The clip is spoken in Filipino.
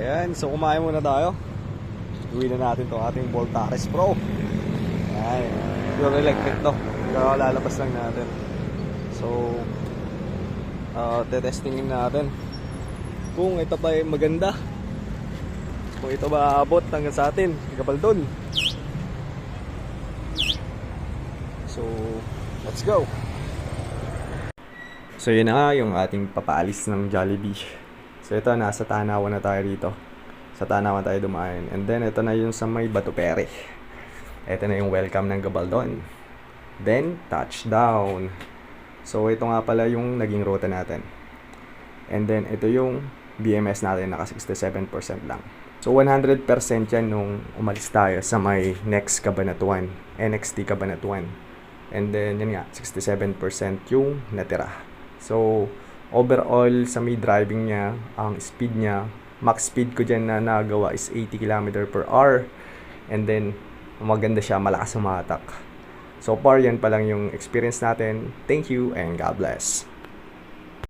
Ayan, so kumain muna tayo. Uwi na natin to ating Voltares Pro. Ayan, pure electric to. Lalabas lang natin. So, tetestingin natin kung ito pa ay maganda. Kung ito ba aabot hanggang sa atin, Gabaldon. So, let's go. So yun na nga yung ating papaalis ng Jollibee. So ito, nasa Tanawan na tayo dito. Sa Tanawan tayo dumaan. And then ito na yung sa may Batupere. Ito na yung welcome ng Gabaldon. Then, touchdown. So ito nga pala yung naging ruta natin. And then ito yung BMS natin, naka 67% lang. So 100% yan nung umalis tayo sa may next Cabanatuan, NXT Cabanatuan. And then yun nga, 67% yung natira. So overall sa may driving niya, ang speed niya, max speed ko dyan na nagawa is 80 km per hour. And then maganda siya, malakas umatak. So far yan pa lang yung experience natin. Thank you and God bless.